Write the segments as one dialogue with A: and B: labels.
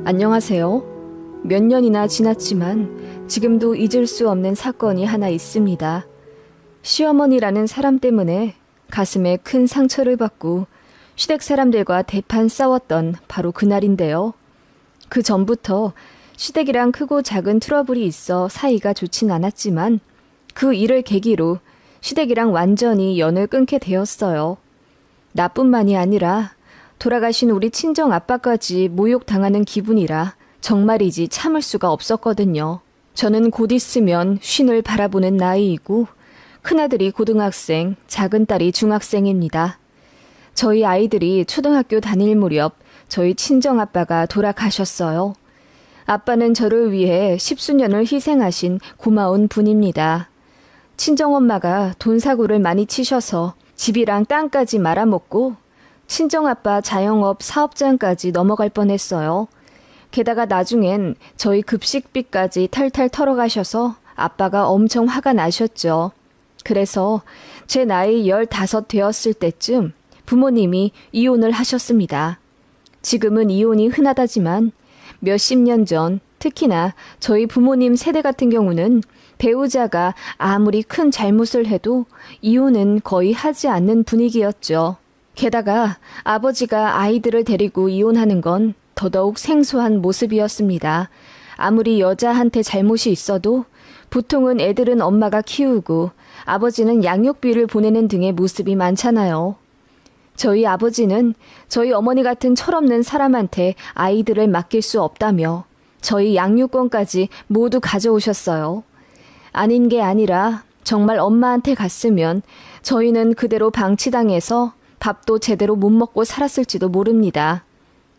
A: 안녕하세요. 몇 년이나 지났지만 지금도 잊을 수 없는 사건이 하나 있습니다. 시어머니라는 사람 때문에 가슴에 큰 상처를 받고 시댁 사람들과 대판 싸웠던 바로 그날인데요. 그 전부터 시댁이랑 크고 작은 트러블이 있어 사이가 좋진 않았지만 그 일을 계기로 시댁이랑 완전히 연을 끊게 되었어요. 나뿐만이 아니라 돌아가신 우리 친정 아빠까지 모욕당하는 기분이라 정말이지 참을 수가 없었거든요. 저는 곧 있으면 쉰을 바라보는 나이이고 큰아들이 고등학생, 작은딸이 중학생입니다. 저희 아이들이 초등학교 다닐 무렵 저희 친정아빠가 돌아가셨어요. 아빠는 저를 위해 십수년을 희생하신 고마운 분입니다. 친정엄마가 돈사고를 많이 치셔서 집이랑 땅까지 말아먹고 친정아빠 자영업 사업장까지 넘어갈 뻔했어요. 게다가 나중엔 저희 급식비까지 탈탈 털어가셔서 아빠가 엄청 화가 나셨죠. 그래서 제 나이 15 되었을 때쯤 부모님이 이혼을 하셨습니다. 지금은 이혼이 흔하다지만 몇십 년 전 특히나 저희 부모님 세대 같은 경우는 배우자가 아무리 큰 잘못을 해도 이혼은 거의 하지 않는 분위기였죠. 게다가 아버지가 아이들을 데리고 이혼하는 건 더더욱 생소한 모습이었습니다. 아무리 여자한테 잘못이 있어도 보통은 애들은 엄마가 키우고 아버지는 양육비를 보내는 등의 모습이 많잖아요. 저희 아버지는 저희 어머니 같은 철없는 사람한테 아이들을 맡길 수 없다며 저희 양육권까지 모두 가져오셨어요. 아닌 게 아니라 정말 엄마한테 갔으면 저희는 그대로 방치당해서 밥도 제대로 못 먹고 살았을지도 모릅니다.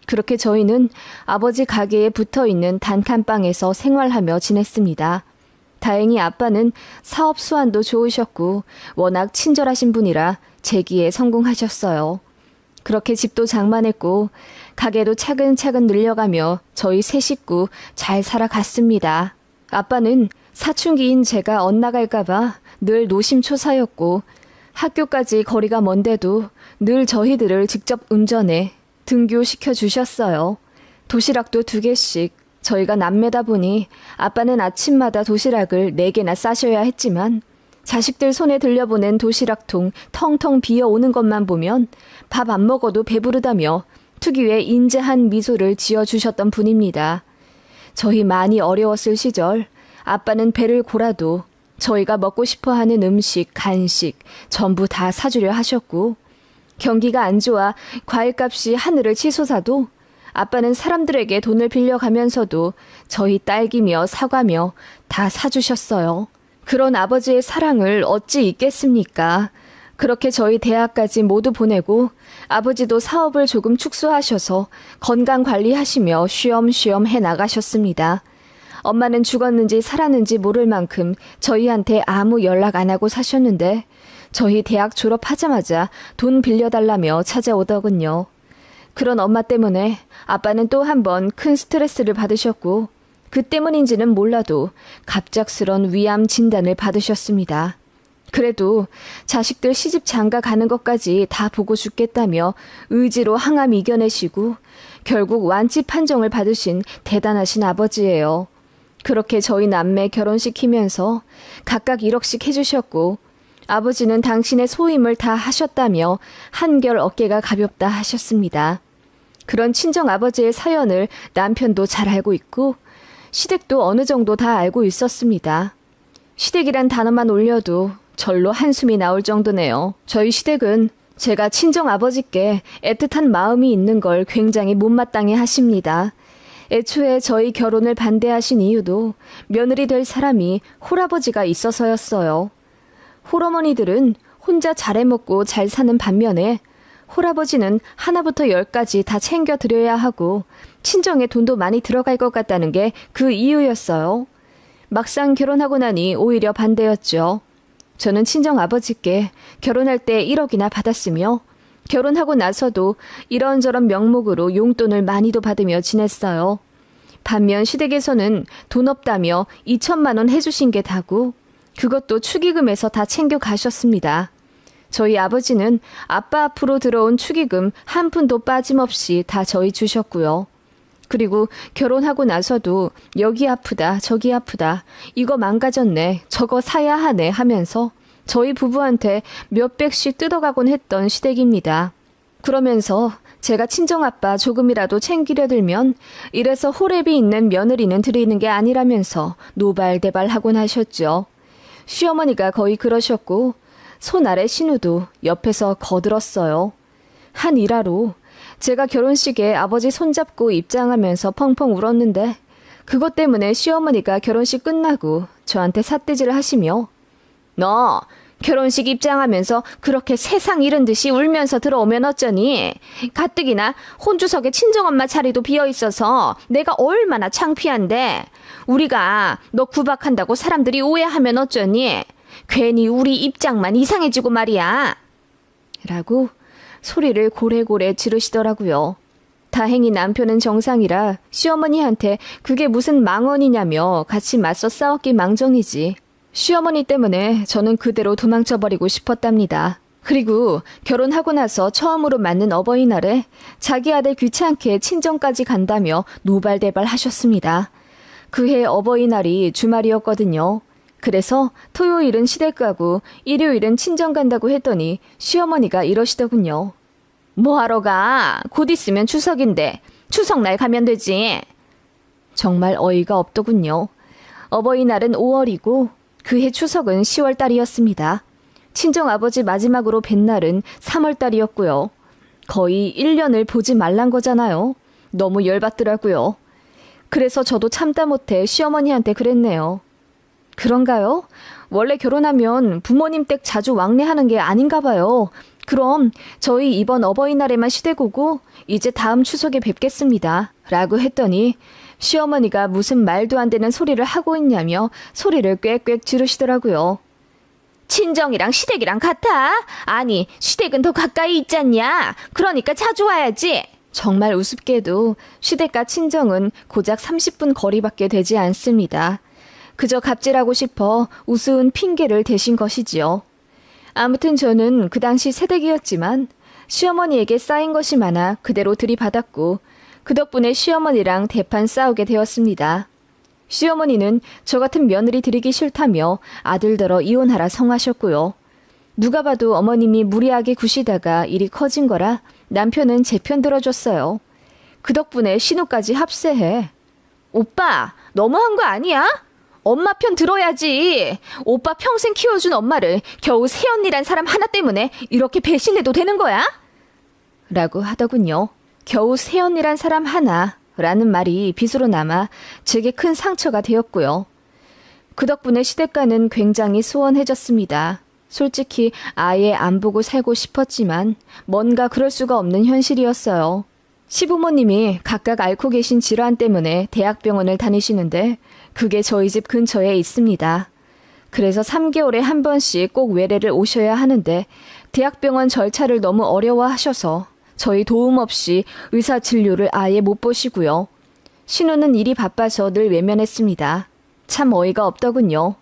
A: 그렇게 저희는 아버지 가게에 붙어있는 단칸방에서 생활하며 지냈습니다. 다행히 아빠는 사업 수완도 좋으셨고 워낙 친절하신 분이라 재기에 성공하셨어요. 그렇게 집도 장만했고 가게도 차근차근 늘려가며 저희 세 식구 잘 살아갔습니다. 아빠는 사춘기인 제가 엇나갈까봐 늘 노심초사였고 학교까지 거리가 먼데도 늘 저희들을 직접 운전해 등교시켜 주셨어요. 도시락도 2개씩. 저희가 남매다 보니 아빠는 아침마다 도시락을 4개나 싸셔야 했지만 자식들 손에 들려보낸 도시락통 텅텅 비어오는 것만 보면 밥 안 먹어도 배부르다며 특유의 인자한 미소를 지어주셨던 분입니다. 저희 많이 어려웠을 시절 아빠는 배를 골아도 저희가 먹고 싶어하는 음식, 간식 전부 다 사주려 하셨고 경기가 안 좋아 과일값이 하늘을 치솟아도 아빠는 사람들에게 돈을 빌려가면서도 저희 딸기며 사과며 다 사주셨어요. 그런 아버지의 사랑을 어찌 잊겠습니까? 그렇게 저희 대학까지 모두 보내고 아버지도 사업을 조금 축소하셔서 건강관리하시며 쉬엄쉬엄 해나가셨습니다. 엄마는 죽었는지 살았는지 모를 만큼 저희한테 아무 연락 안 하고 사셨는데 저희 대학 졸업하자마자 돈 빌려달라며 찾아오더군요. 그런 엄마 때문에 아빠는 또 한 번 큰 스트레스를 받으셨고 그 때문인지는 몰라도 갑작스런 위암 진단을 받으셨습니다. 그래도 자식들 시집 장가 가는 것까지 다 보고 죽겠다며 의지로 항암 이겨내시고 결국 완치 판정을 받으신 대단하신 아버지예요. 그렇게 저희 남매 결혼시키면서 각각 1억씩 해주셨고 아버지는 당신의 소임을 다 하셨다며 한결 어깨가 가볍다 하셨습니다. 그런 친정아버지의 사연을 남편도 잘 알고 있고 시댁도 어느 정도 다 알고 있었습니다. 시댁이란 단어만 올려도 절로 한숨이 나올 정도네요. 저희 시댁은 제가 친정아버지께 애틋한 마음이 있는 걸 굉장히 못마땅해 하십니다. 애초에 저희 결혼을 반대하신 이유도 며느리 될 사람이 홀아버지가 있어서였어요. 홀어머니들은 혼자 잘해먹고 잘 사는 반면에 홀아버지는 하나부터 10까지 다 챙겨드려야 하고 친정에 돈도 많이 들어갈 것 같다는 게 그 이유였어요. 막상 결혼하고 나니 오히려 반대였죠. 저는 친정아버지께 결혼할 때 1억이나 받았으며 결혼하고 나서도 이런저런 명목으로 용돈을 많이도 받으며 지냈어요. 반면 시댁에서는 돈 없다며 2천만 원 해주신 게 다고 그것도 축의금에서 다 챙겨 가셨습니다. 저희 아버지는 아빠 앞으로 들어온 축의금 한 푼도 빠짐없이 다 저희 주셨고요. 그리고 결혼하고 나서도 여기 아프다, 저기 아프다, 이거 망가졌네, 저거 사야 하네 하면서 저희 부부한테 몇백씩 뜯어가곤 했던 시댁입니다. 그러면서 제가 친정아빠 조금이라도 챙기려 들면 이래서 호랩이 있는 며느리는 드리는 게 아니라면서 노발대발하곤 하셨죠. 시어머니가 거의 그러셨고 손 아래 신우도 옆에서 거들었어요. 한 일화로 제가 결혼식에 아버지 손잡고 입장하면서 펑펑 울었는데 그것 때문에 시어머니가 결혼식 끝나고 저한테 삿대질을 하시며 너 결혼식 입장하면서 그렇게 세상 잃은 듯이 울면서 들어오면 어쩌니? 가뜩이나 혼주석에 친정엄마 자리도 비어있어서 내가 얼마나 창피한데 우리가 너 구박한다고 사람들이 오해하면 어쩌니? 괜히 우리 입장만 이상해지고 말이야. 라고 소리를 고래고래 지르시더라고요. 다행히 남편은 정상이라 시어머니한테 그게 무슨 망언이냐며 같이 맞서 싸웠기 망정이지. 시어머니 때문에 저는 그대로 도망쳐버리고 싶었답니다. 그리고 결혼하고 나서 처음으로 맞는 어버이날에 자기 아들 귀찮게 친정까지 간다며 노발대발 하셨습니다. 그해 어버이날이 주말이었거든요. 그래서 토요일은 시댁 가고 일요일은 친정 간다고 했더니 시어머니가 이러시더군요. 뭐하러 가? 곧 있으면 추석인데 추석날 가면 되지. 정말 어이가 없더군요. 어버이날은 5월이고 그해 추석은 10월달이었습니다. 친정아버지 마지막으로 뵌 날은 3월달이었고요. 거의 1년을 보지 말란 거잖아요. 너무 열받더라고요. 그래서 저도 참다 못해 시어머니한테 그랬네요. 그런가요? 원래 결혼하면 부모님 댁 자주 왕래하는 게 아닌가 봐요. 그럼 저희 이번 어버이날에만 시댁 오고 이제 다음 추석에 뵙겠습니다. 라고 했더니 시어머니가 무슨 말도 안 되는 소리를 하고 있냐며 소리를 꽥꽥 지르시더라고요. 친정이랑 시댁이랑 같아? 아니 시댁은 더 가까이 있잖냐? 그러니까 자주 와야지. 정말 우습게도 시댁과 친정은 고작 30분 거리밖에 되지 않습니다. 그저 갑질하고 싶어 우스운 핑계를 대신 것이지요. 아무튼 저는 그 당시 새댁이었지만 시어머니에게 쌓인 것이 많아 그대로 들이받았고 그 덕분에 시어머니랑 대판 싸우게 되었습니다. 시어머니는 저 같은 며느리 들이기 싫다며 아들더러 이혼하라 성하셨고요. 누가 봐도 어머님이 무리하게 구시다가 일이 커진 거라 남편은 제 편 들어줬어요. 그 덕분에 신우까지 합세해. 오빠, 너무한 거 아니야? 엄마 편 들어야지. 오빠 평생 키워준 엄마를 겨우 새언니란 사람 하나 때문에 이렇게 배신해도 되는 거야? 라고 하더군요. 겨우 새언니란 사람 하나 라는 말이 빗으로 남아 제게 큰 상처가 되었고요. 그 덕분에 시댁과는 굉장히 소원해졌습니다. 솔직히 아예 안 보고 살고 싶었지만 뭔가 그럴 수가 없는 현실이었어요. 시부모님이 각각 앓고 계신 질환 때문에 대학병원을 다니시는데 그게 저희 집 근처에 있습니다. 그래서 3개월에 한 번씩 꼭 외래를 오셔야 하는데 대학병원 절차를 너무 어려워하셔서 저희 도움 없이 의사 진료를 아예 못 보시고요. 신우는 일이 바빠서 늘 외면했습니다. 참 어이가 없더군요.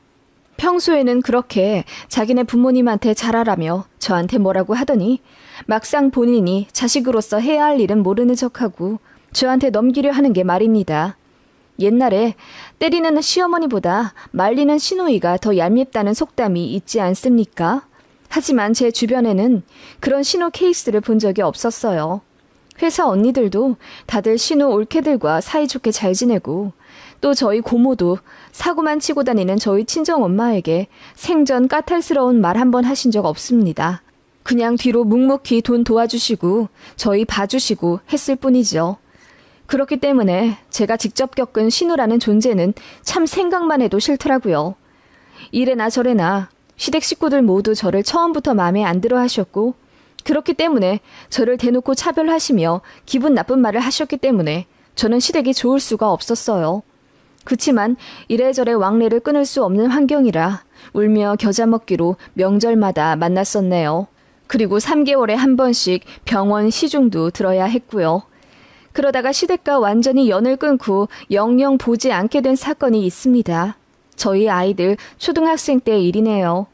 A: 평소에는 그렇게 자기네 부모님한테 잘하라며 저한테 뭐라고 하더니 막상 본인이 자식으로서 해야 할 일은 모르는 척하고 저한테 넘기려 하는 게 말입니다. 옛날에 때리는 시어머니보다 말리는 시누이가 더 얄밉다는 속담이 있지 않습니까? 하지만 제 주변에는 그런 신우 케이스를 본 적이 없었어요. 회사 언니들도 다들 신우 올케들과 사이좋게 잘 지내고 또 저희 고모도 사고만 치고 다니는 저희 친정엄마에게 생전 까탈스러운 말 한 번 하신 적 없습니다. 그냥 뒤로 묵묵히 돈 도와주시고 저희 봐주시고 했을 뿐이죠. 그렇기 때문에 제가 직접 겪은 신우라는 존재는 참 생각만 해도 싫더라고요. 이래나 저래나 시댁 식구들 모두 저를 처음부터 마음에 안 들어 하셨고 그렇기 때문에 저를 대놓고 차별하시며 기분 나쁜 말을 하셨기 때문에 저는 시댁이 좋을 수가 없었어요. 그치만 이래저래 왕래를 끊을 수 없는 환경이라 울며 겨자 먹기로 명절마다 만났었네요. 그리고 3개월에 한 번씩 병원 시중도 들어야 했고요. 그러다가 시댁과 완전히 연을 끊고 영영 보지 않게 된 사건이 있습니다. 저희 아이들 초등학생 때 일이네요.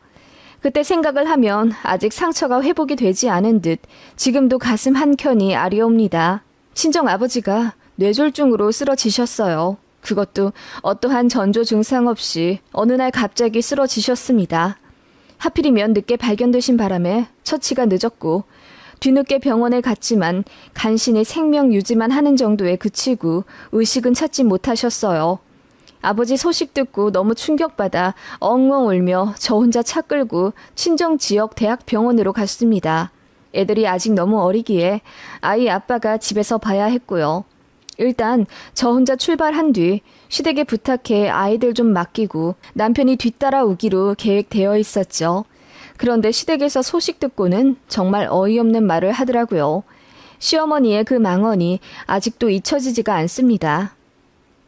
A: 그때 생각을 하면 아직 상처가 회복이 되지 않은 듯 지금도 가슴 한켠이 아리옵니다. 친정아버지가 뇌졸중으로 쓰러지셨어요. 그것도 어떠한 전조 증상 없이 어느 날 갑자기 쓰러지셨습니다. 하필이면 늦게 발견되신 바람에 처치가 늦었고 뒤늦게 병원에 갔지만 간신히 생명 유지만 하는 정도에 그치고 의식은 찾지 못하셨어요. 아버지 소식 듣고 너무 충격받아 엉엉 울며 저 혼자 차 끌고 친정 지역 대학병원으로 갔습니다. 애들이 아직 너무 어리기에 아이 아빠가 집에서 봐야 했고요. 일단 저 혼자 출발한 뒤 시댁에 부탁해 아이들 좀 맡기고 남편이 뒤따라오기로 계획되어 있었죠. 그런데 시댁에서 소식 듣고는 정말 어이없는 말을 하더라고요. 시어머니의 그 망언이 아직도 잊혀지지가 않습니다.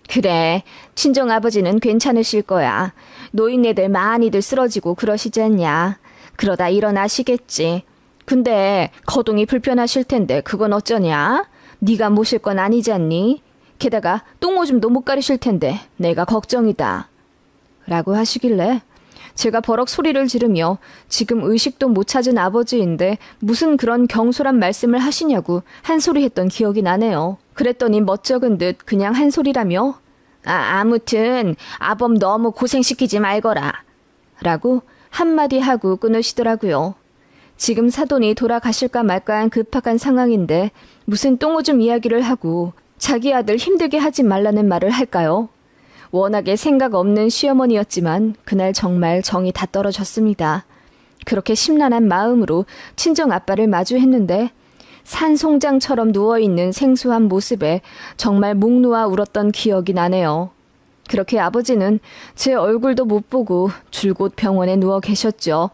A: 그래, 친정아버지는 괜찮으실 거야. 노인네들 많이들 쓰러지고 그러시지 않냐. 그러다 일어나시겠지. 근데 거동이 불편하실 텐데 그건 어쩌냐? 네가 모실 건 아니지 않니? 게다가 똥오줌도 못 가리실 텐데 내가 걱정이다. 라고 하시길래 제가 버럭 소리를 지르며 지금 의식도 못 찾은 아버지인데 무슨 그런 경솔한 말씀을 하시냐고 한 소리 했던 기억이 나네요. 그랬더니 멋쩍은 듯 그냥 한 소리라며 아무튼 아범 너무 고생시키지 말거라. 라고 한마디 하고 끊으시더라고요. 지금 사돈이 돌아가실까 말까한 급박한 상황인데 무슨 똥오줌 이야기를 하고 자기 아들 힘들게 하지 말라는 말을 할까요? 워낙에 생각 없는 시어머니였지만 그날 정말 정이 다 떨어졌습니다. 그렇게 심란한 마음으로 친정 아빠를 마주했는데 산송장처럼 누워있는 생소한 모습에 정말 목 놓아 울었던 기억이 나네요. 그렇게 아버지는 제 얼굴도 못 보고 줄곧 병원에 누워 계셨죠.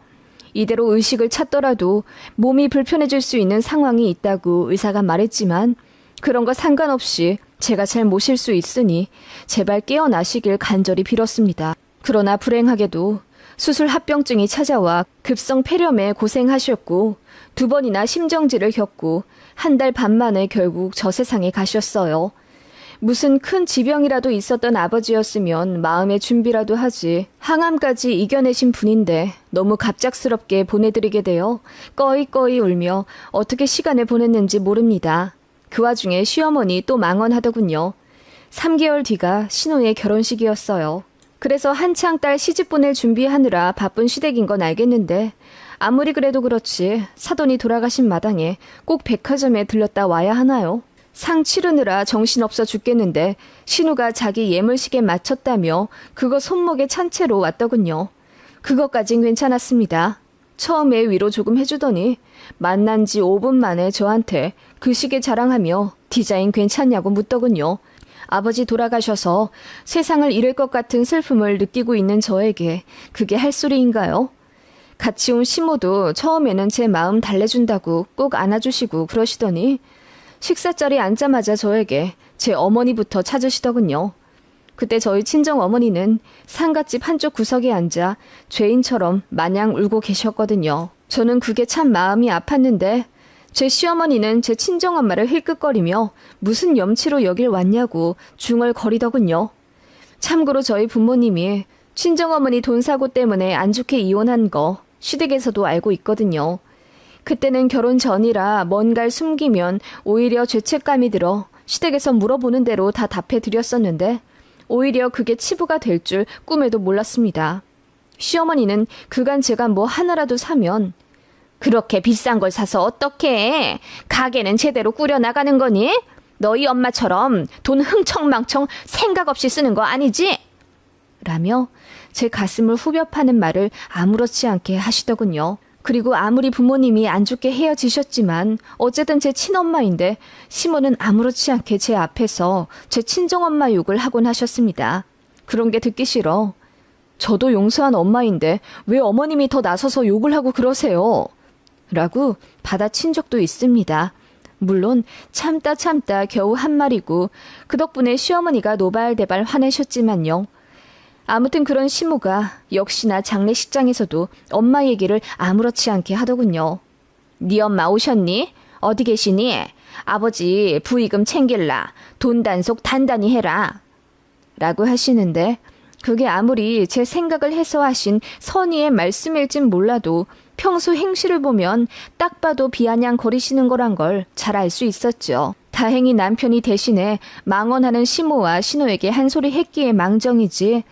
A: 이대로 의식을 찾더라도 몸이 불편해질 수 있는 상황이 있다고 의사가 말했지만 그런 거 상관없이 제가 잘 모실 수 있으니 제발 깨어나시길 간절히 빌었습니다. 그러나 불행하게도 수술 합병증이 찾아와 급성 폐렴에 고생하셨고 2번이나 심정지를 겪고 1달 반 만에 결국 저 세상에 가셨어요. 무슨 큰 지병이라도 있었던 아버지였으면 마음의 준비라도 하지 항암까지 이겨내신 분인데 너무 갑작스럽게 보내드리게 되어 꺼이꺼이 울며 어떻게 시간을 보냈는지 모릅니다. 그 와중에 시어머니 또 망언하더군요. 3개월 뒤가 신우의 결혼식이었어요. 그래서 한창 딸 시집 보낼 준비하느라 바쁜 시댁인 건 알겠는데 아무리 그래도 그렇지 사돈이 돌아가신 마당에 꼭 백화점에 들렀다 와야 하나요? 상 치르느라 정신없어 죽겠는데 신우가 자기 예물시계 맞췄다며 그거 손목에 찬 채로 왔더군요. 그것까진 괜찮았습니다. 처음에 위로 조금 해주더니 만난 지 5분 만에 저한테 그 시계 자랑하며 디자인 괜찮냐고 묻더군요. 아버지 돌아가셔서 세상을 잃을 것 같은 슬픔을 느끼고 있는 저에게 그게 할 소리인가요? 같이 온 시모도 처음에는 제 마음 달래준다고 꼭 안아주시고 그러시더니 식사 자리에 앉자마자 저에게 제 어머니부터 찾으시더군요. 그때 저희 친정 어머니는 상갓집 한쪽 구석에 앉아 죄인처럼 마냥 울고 계셨거든요. 저는 그게 참 마음이 아팠는데 제 시어머니는 제 친정엄마를 힐끗거리며 무슨 염치로 여길 왔냐고 중얼거리더군요. 참고로 저희 부모님이 친정어머니 돈 사고 때문에 안 좋게 이혼한 거 시댁에서도 알고 있거든요. 그때는 결혼 전이라 뭔가를 숨기면 오히려 죄책감이 들어 시댁에서 물어보는 대로 다 답해드렸었는데 오히려 그게 치부가 될 줄 꿈에도 몰랐습니다. 시어머니는 그간 제가 뭐 하나라도 사면 그렇게 비싼 걸 사서 어떡해? 가게는 제대로 꾸려나가는 거니? 너희 엄마처럼 돈 흥청망청 생각 없이 쓰는 거 아니지? 라며 제 가슴을 후벼 파는 말을 아무렇지 않게 하시더군요. 그리고 아무리 부모님이 안 좋게 헤어지셨지만 어쨌든 제 친엄마인데 시모는 아무렇지 않게 제 앞에서 제 친정엄마 욕을 하곤 하셨습니다. 그런 게 듣기 싫어. 저도 용서한 엄마인데 왜 어머님이 더 나서서 욕을 하고 그러세요? 라고 받아친 적도 있습니다. 물론 참다 겨우 한 말이고 그 덕분에 시어머니가 노발대발 화내셨지만요. 아무튼 그런 시모가 역시나 장례식장에서도 엄마 얘기를 아무렇지 않게 하더군요. 네 엄마 오셨니? 어디 계시니? 아버지 부의금 챙길라. 돈 단속 단단히 해라. 라고 하시는데 그게 아무리 제 생각을 해서 하신 선의의 말씀일진 몰라도 평소 행실을 보면 딱 봐도 비아냥거리시는 거란 걸 잘 알 수 있었죠. 다행히 남편이 대신에 망언하는 시모와 신호에게 한 소리 했기에 망정이지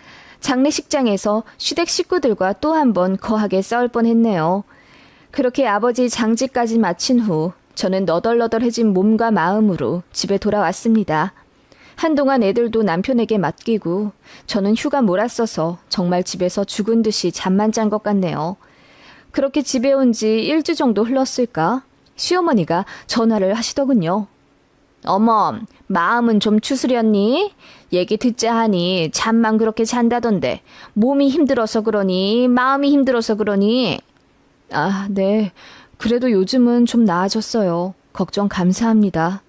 A: 장례식장에서 시댁 식구들과 또 한 번 거하게 싸울 뻔했네요. 그렇게 아버지 장지까지 마친 후 저는 너덜너덜해진 몸과 마음으로 집에 돌아왔습니다. 한동안 애들도 남편에게 맡기고 저는 휴가 몰았어서 정말 집에서 죽은 듯이 잠만 잔 것 같네요. 그렇게 집에 온 지 1주 정도 흘렀을까? 시어머니가 전화를 하시더군요. 어머, 마음은 좀 추스렸니? 얘기 듣자 하니 잠만 그렇게 잔다던데 몸이 힘들어서 그러니 마음이 힘들어서 그러니? 아, 네. 그래도 요즘은 좀 나아졌어요. 걱정 감사합니다.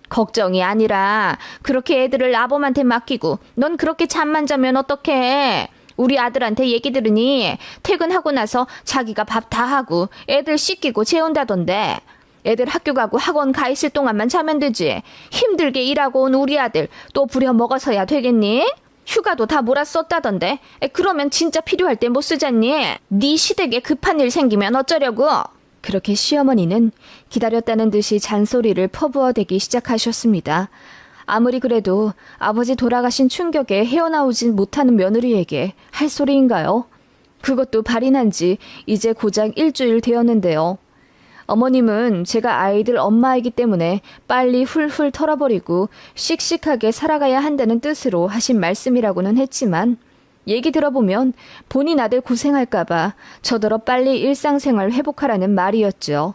A: 걱정이 아니라 그렇게 애들을 아범한테 맡기고 넌 그렇게 잠만 자면 어떡해? 우리 아들한테 얘기 들으니 퇴근하고 나서 자기가 밥 다 하고 애들 씻기고 재운다던데 애들 학교 가고 학원 가 있을 동안만 자면 되지. 힘들게 일하고 온 우리 아들 또 부려먹어서야 되겠니? 휴가도 다 몰았었다던데 그러면 진짜 필요할 때 못 쓰잖니? 네 시댁에 급한 일 생기면 어쩌려고? 그렇게 시어머니는 기다렸다는 듯이 잔소리를 퍼부어대기 시작하셨습니다. 아무리 그래도 아버지 돌아가신 충격에 헤어나오진 못하는 며느리에게 할 소리인가요? 그것도 발인한 지 이제 고작 1주일 되었는데요. 어머님은 제가 아이들 엄마이기 때문에 빨리 훌훌 털어버리고 씩씩하게 살아가야 한다는 뜻으로 하신 말씀이라고는 했지만 얘기 들어보면 본인 아들 고생할까봐 저더러 빨리 일상생활 회복하라는 말이었죠.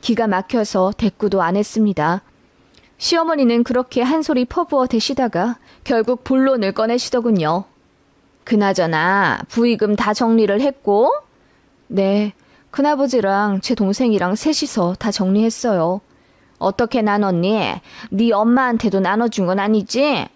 A: 기가 막혀서 대꾸도 안 했습니다. 시어머니는 그렇게 한 소리 퍼부어 대시다가 결국 본론을 꺼내시더군요. 그나저나 부의금 다 정리를 했고? 네, 큰아버지랑 제 동생이랑 셋이서 다 정리했어요. 어떻게 나눴니? 네 엄마한테도 나눠준 건 아니지?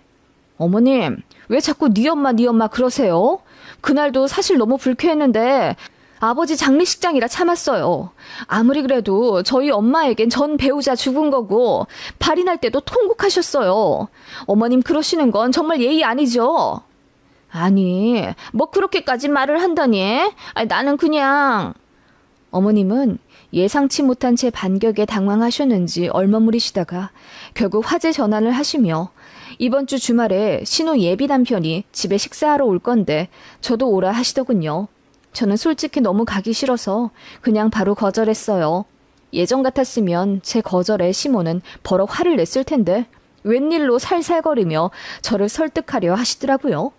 A: 어머님, 왜 자꾸 네 엄마 그러세요? 그날도 사실 너무 불쾌했는데 아버지 장례식장이라 참았어요. 아무리 그래도 저희 엄마에겐 전 배우자 죽은 거고 발인할 때도 통곡하셨어요. 어머님 그러시는 건 정말 예의 아니죠? 아니, 뭐 그렇게까지 말을 한다니? 아니, 나는 그냥... 어머님은 예상치 못한 제 반격에 당황하셨는지 얼머무리시다가 결국 화제 전환을 하시며 이번 주 주말에 신우 예비 남편이 집에 식사하러 올 건데 저도 오라 하시더군요. 저는 솔직히 너무 가기 싫어서 그냥 바로 거절했어요. 예전 같았으면 제 거절에 시모는 버럭 화를 냈을 텐데 웬일로 살살거리며 저를 설득하려 하시더라고요.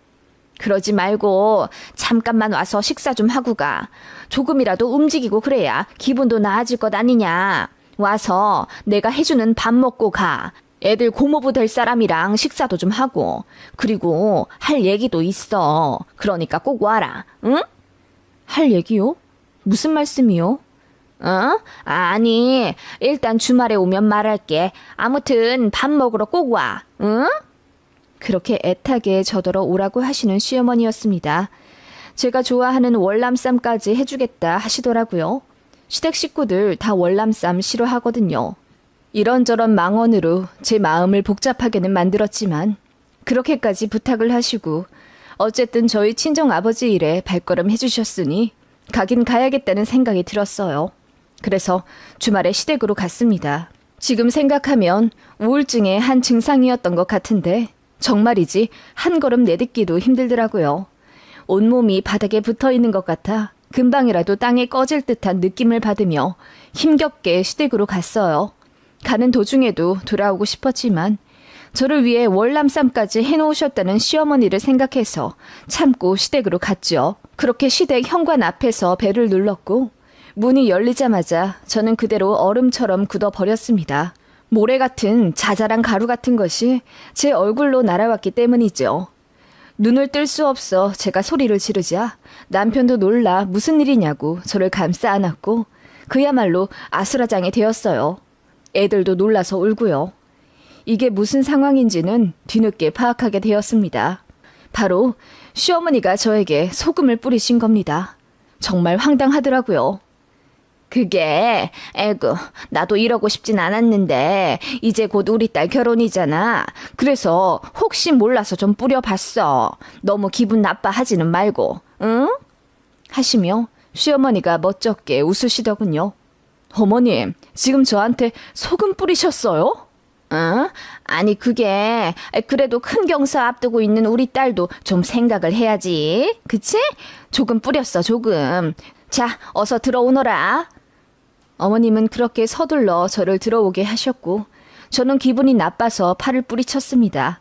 A: 그러지 말고 잠깐만 와서 식사 좀 하고 가. 조금이라도 움직이고 그래야 기분도 나아질 것 아니냐. 와서 내가 해주는 밥 먹고 가. 애들 고모부 될 사람이랑 식사도 좀 하고. 그리고 할 얘기도 있어. 그러니까 꼭 와라. 응? 할 얘기요? 무슨 말씀이요? 아니, 일단 주말에 오면 말할게. 아무튼 밥 먹으러 꼭 와. 응? 그렇게 애타게 저더러 오라고 하시는 시어머니였습니다. 제가 좋아하는 월남쌈까지 해주겠다 하시더라고요. 시댁 식구들 다 월남쌈 싫어하거든요. 이런저런 망언으로 제 마음을 복잡하게는 만들었지만 그렇게까지 부탁을 하시고 어쨌든 저희 친정아버지 일에 발걸음 해주셨으니 가긴 가야겠다는 생각이 들었어요. 그래서 주말에 시댁으로 갔습니다. 지금 생각하면 우울증의 한 증상이었던 것 같은데 정말이지 한 걸음 내딛기도 힘들더라고요. 온몸이 바닥에 붙어있는 것 같아 금방이라도 땅에 꺼질 듯한 느낌을 받으며 힘겹게 시댁으로 갔어요. 가는 도중에도 돌아오고 싶었지만 저를 위해 월남쌈까지 해놓으셨다는 시어머니를 생각해서 참고 시댁으로 갔죠. 그렇게 시댁 현관 앞에서 벨을 눌렀고 문이 열리자마자 저는 그대로 얼음처럼 굳어버렸습니다. 모래 같은 자잘한 가루 같은 것이 제 얼굴로 날아왔기 때문이죠. 눈을 뜰 수 없어 제가 소리를 지르자 남편도 놀라 무슨 일이냐고 저를 감싸 안았고 그야말로 아수라장이 되었어요. 애들도 놀라서 울고요. 이게 무슨 상황인지는 뒤늦게 파악하게 되었습니다. 바로 시어머니가 저에게 소금을 뿌리신 겁니다. 정말 황당하더라고요. 그게 에구 나도 이러고 싶진 않았는데 이제 곧 우리 딸 결혼이잖아. 그래서 혹시 몰라서 좀 뿌려봤어. 너무 기분 나빠하지는 말고 응? 하시며 시어머니가 멋쩍게 웃으시더군요. 어머님, 지금 저한테 소금 뿌리셨어요? 아니 그게 그래도 큰 경사 앞두고 있는 우리 딸도 좀 생각을 해야지. 그치? 조금 뿌렸어, 조금. 자, 어서 들어오너라. 어머님은 그렇게 서둘러 저를 들어오게 하셨고 저는 기분이 나빠서 팔을 뿌리쳤습니다.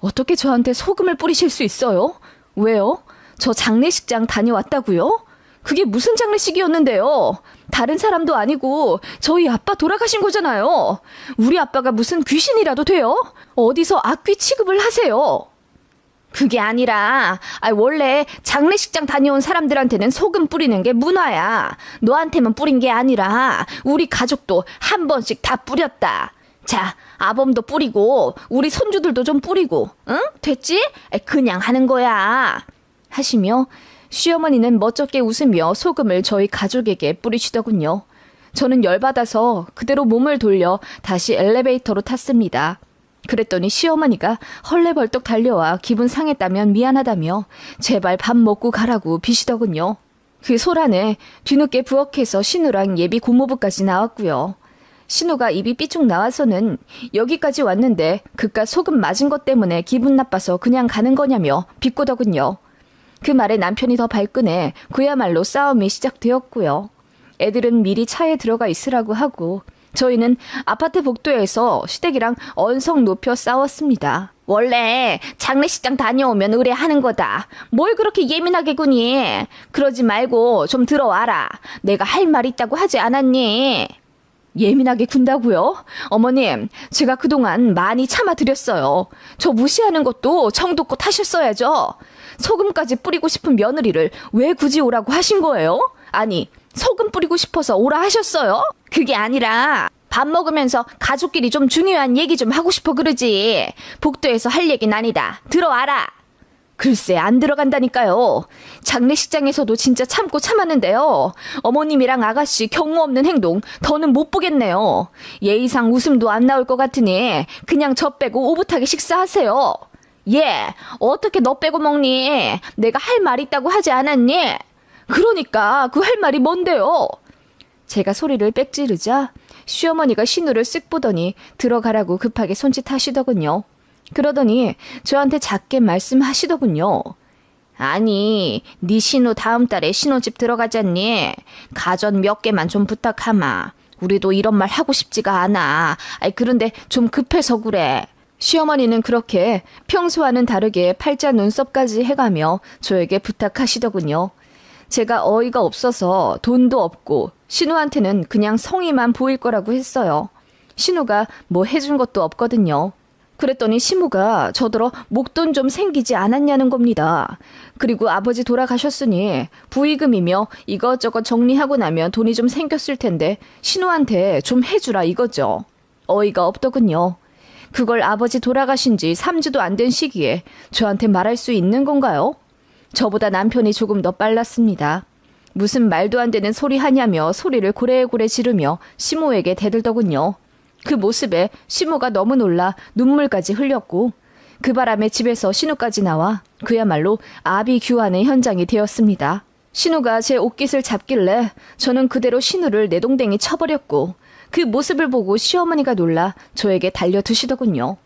A: 어떻게 저한테 소금을 뿌리실 수 있어요? 왜요? 저 장례식장 다녀왔다고요? 그게 무슨 장례식이었는데요? 다른 사람도 아니고 저희 아빠 돌아가신 거잖아요. 우리 아빠가 무슨 귀신이라도 돼요? 어디서 악귀 취급을 하세요? 그게 아니라 원래 장례식장 다녀온 사람들한테는 소금 뿌리는 게 문화야. 너한테만 뿌린 게 아니라 우리 가족도 한 번씩 다 뿌렸다. 자, 아범도 뿌리고 우리 손주들도 좀 뿌리고, 응? 됐지? 그냥 하는 거야. 하시며 시어머니는 멋쩍게 웃으며 소금을 저희 가족에게 뿌리시더군요. 저는 열받아서 그대로 몸을 돌려 다시 엘리베이터로 탔습니다. 그랬더니 시어머니가 헐레벌떡 달려와 기분 상했다면 미안하다며 제발 밥 먹고 가라고 비시더군요. 그 소란에 뒤늦게 부엌에서 신우랑 예비 고모부까지 나왔고요. 신우가 입이 삐쭉 나와서는 여기까지 왔는데 그깟 소금 맞은 것 때문에 기분 나빠서 그냥 가는 거냐며 비꼬더군요. 그 말에 남편이 더 발끈해 그야말로 싸움이 시작되었고요. 애들은 미리 차에 들어가 있으라고 하고 저희는 아파트 복도에서 시댁이랑 언성 높여 싸웠습니다. 원래 장례식장 다녀오면 의뢰하는 거다. 뭘 그렇게 예민하게 구니? 그러지 말고 좀 들어와라. 내가 할 말 있다고 하지 않았니? 예민하게 군다고요? 어머님, 제가 그동안 많이 참아드렸어요. 저 무시하는 것도 정도껏 하셨어야죠. 소금까지 뿌리고 싶은 며느리를 왜 굳이 오라고 하신 거예요? 아니, 소금 뿌리고 싶어서 오라 하셨어요? 그게 아니라 밥 먹으면서 가족끼리 좀 중요한 얘기 좀 하고 싶어 그러지. 복도에서 할 얘기는 아니다. 들어와라. 글쎄 안 들어간다니까요. 장례식장에서도 진짜 참고 참았는데요. 어머님이랑 아가씨 경우 없는 행동 더는 못 보겠네요. 예의상 웃음도 안 나올 것 같으니 그냥 저 빼고 오붓하게 식사하세요. 예, 어떻게 너 빼고 먹니? 내가 할 말 있다고 하지 않았니? 그러니까 그 할 말이 뭔데요? 제가 소리를 빽지르자 시어머니가 신우를 쓱 보더니 들어가라고 급하게 손짓하시더군요. 그러더니 저한테 작게 말씀하시더군요. 아니, 네 신우 다음 달에 신혼집 들어가잖니? 가전 몇 개만 좀 부탁하마. 우리도 이런 말 하고 싶지가 않아. 그런데 좀 급해서 그래. 시어머니는 그렇게 평소와는 다르게 팔자 눈썹까지 해가며 저에게 부탁하시더군요. 제가 어이가 없어서 돈도 없고 신우한테는 그냥 성의만 보일 거라고 했어요. 신우가 뭐 해준 것도 없거든요. 그랬더니 시무가 저더러 목돈 좀 생기지 않았냐는 겁니다. 그리고 아버지 돌아가셨으니 부의금이며 이것저것 정리하고 나면 돈이 좀 생겼을 텐데 신우한테 좀 해주라 이거죠. 어이가 없더군요. 그걸 아버지 돌아가신 지 3주도 안 된 시기에 저한테 말할 수 있는 건가요? 저보다 남편이 조금 더 빨랐습니다. 무슨 말도 안 되는 소리 하냐며 소리를 고래고래 지르며 시모에게 대들더군요. 그 모습에 시모가 너무 놀라 눈물까지 흘렸고 그 바람에 집에서 신우까지 나와 그야말로 아비규환의 현장이 되었습니다. 신우가 제 옷깃을 잡길래 저는 그대로 신우를 내동댕이 쳐버렸고 그 모습을 보고 시어머니가 놀라 저에게 달려드시더군요.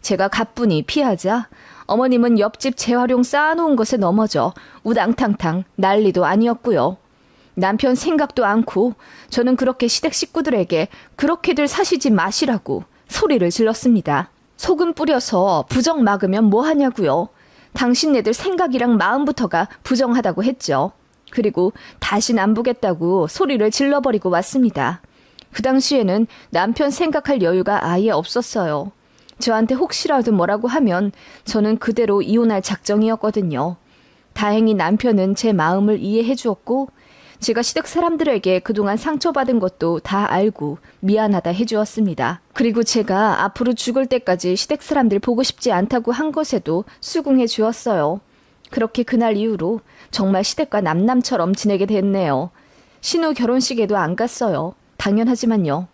A: 제가 가뿐히 피하자 어머님은 옆집 재활용 쌓아놓은 것에 넘어져 우당탕탕 난리도 아니었고요. 남편 생각도 않고 저는 그렇게 시댁 식구들에게 그렇게들 사시지 마시라고 소리를 질렀습니다. 소금 뿌려서 부정 막으면 뭐 하냐고요. 당신네들 생각이랑 마음부터가 부정하다고 했죠. 그리고 다신 안 보겠다고 소리를 질러버리고 왔습니다. 그 당시에는 남편 생각할 여유가 아예 없었어요. 저한테 혹시라도 뭐라고 하면 저는 그대로 이혼할 작정이었거든요. 다행히 남편은 제 마음을 이해해 주었고 제가 시댁 사람들에게 그동안 상처받은 것도 다 알고 미안하다 해주었습니다. 그리고 제가 앞으로 죽을 때까지 시댁 사람들 보고 싶지 않다고 한 것에도 수긍해 주었어요. 그렇게 그날 이후로 정말 시댁과 남남처럼 지내게 됐네요. 신우 결혼식에도 안 갔어요. 당연하지만요.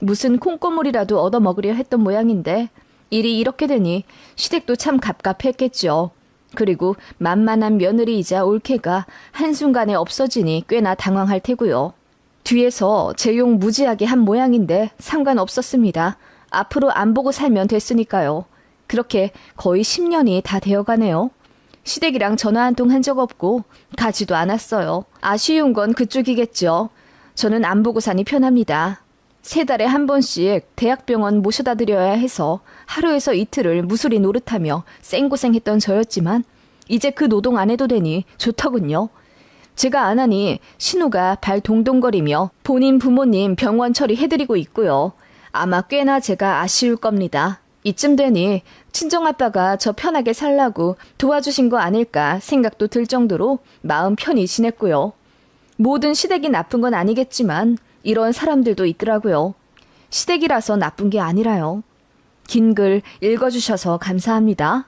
A: 무슨 콩고물이라도 얻어먹으려 했던 모양인데 일이 이렇게 되니 시댁도 참 갑갑했겠죠. 그리고 만만한 며느리이자 올케가 한순간에 없어지니 꽤나 당황할 테고요. 뒤에서 제 욕 무지하게 한 모양인데 상관없었습니다. 앞으로 안 보고 살면 됐으니까요. 그렇게 거의 10년이 다 되어가네요. 시댁이랑 전화 한 통 한 적 없고 가지도 않았어요. 아쉬운 건 그쪽이겠죠. 저는 안 보고 사니 편합니다. 3달에 한 번씩 대학병원 모셔다 드려야 해서 하루에서 이틀을 무수리 노릇하며 쌩고생했던 저였지만 이제 그 노동 안 해도 되니 좋더군요. 제가 안 하니 신우가 발 동동거리며 본인 부모님 병원 처리해드리고 있고요. 아마 꽤나 제가 아쉬울 겁니다. 이쯤 되니 친정아빠가 저 편하게 살라고 도와주신 거 아닐까 생각도 들 정도로 마음 편히 지냈고요. 모든 시댁이 나쁜 건 아니겠지만 이런 사람들도 있더라고요. 시댁이라서 나쁜 게 아니라요. 긴 글 읽어주셔서 감사합니다.